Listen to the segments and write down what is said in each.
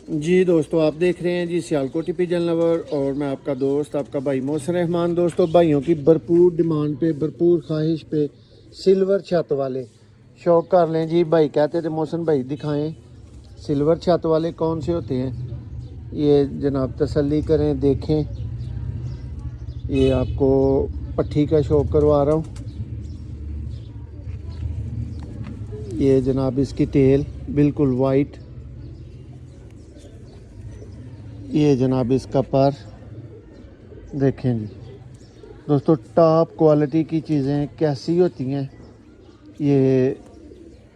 जी दोस्तों, आप देख रहे हैं जी सियालकोटी पिजन लवर और मैं आपका दोस्त आपका भाई मोहसिन रहमान। दोस्तों, भाइयों की भरपूर डिमांड पे, भरपूर ख्वाहिश पे सिल्वर छत वाले शौक कर लें जी। भाई कहते थे मोहसिन भाई दिखाएं सिल्वर छत वाले कौन से होते हैं। ये जनाब तसल्ली करें, देखें। ये आपको पट्टी का शौक करवा रहा हूँ। ये जनाब इसकी टेल बिल्कुल वाइट। ये जनाब इसका पर देखें जी। दोस्तों, टॉप क्वालिटी की चीज़ें कैसी होती हैं ये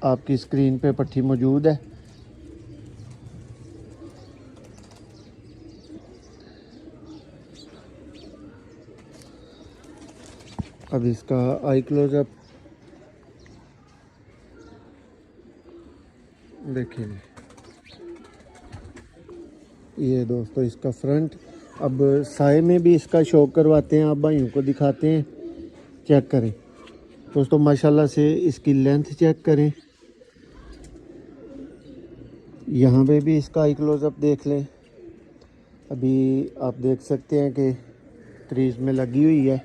आपकी स्क्रीन पे पट्टी मौजूद है। अब इसका आई क्लोजअप देखें जी। ये दोस्तों इसका फ्रंट। अब साए में भी इसका शौक करवाते हैं, आप भाइयों को दिखाते हैं। चेक करें दोस्तों, माशाल्लाह से इसकी लेंथ चेक करें। यहाँ पे भी इसका आई क्लोजअप देख लें। अभी आप देख सकते हैं कि क्रीज में लगी हुई है।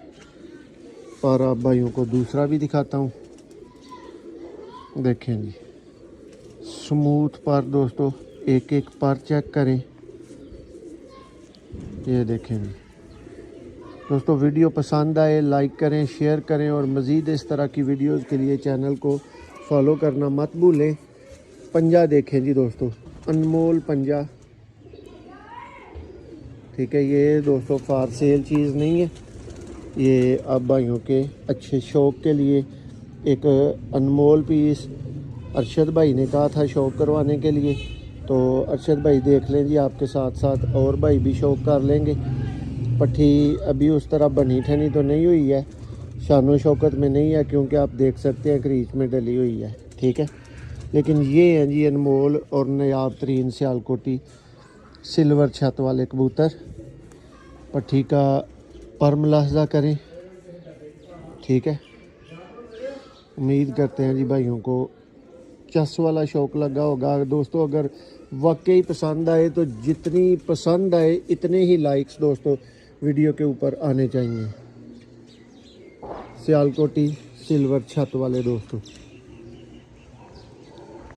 और आप भाइयों को दूसरा भी दिखाता हूँ। देखें जी, स्मूथ पर दोस्तों, एक एक पर चेक करें। ये देखें जी। दोस्तों, वीडियो पसंद आए लाइक करें, शेयर करें और मज़ीद इस तरह की वीडियोस के लिए चैनल को फॉलो करना मत भूलें। पंजा देखें जी दोस्तों, अनमोल पंजा। ठीक है, ये दोस्तों फार सेल चीज़ नहीं है। ये आप भाइयों के अच्छे शौक़ के लिए एक अनमोल पीस अरशद भाई ने कहा था शौक़ करवाने के लिए, तो अरशद भाई देख लें जी। आपके साथ साथ और भाई भी शौक़ कर लेंगे। पट्टी अभी उस तरह बनी ठनी तो नहीं हुई है, शानो शौकत में नहीं है, क्योंकि आप देख सकते हैं क्रीज में डली हुई है। ठीक है, लेकिन ये हैं जी अनमोल और नायाब तरीन सियालकोटी सिल्वर छत वाले कबूतर। पट्टी का पर मुलाहजा करें। ठीक है, उम्मीद करते हैं जी भाइयों को चस वाला शौक़ लगा होगा। दोस्तों, अगर वाकई पसंद आए तो जितनी पसंद आए इतने ही लाइक्स दोस्तों वीडियो के ऊपर आने चाहिए। सियालकोटी सिल्वर छत वाले दोस्तों।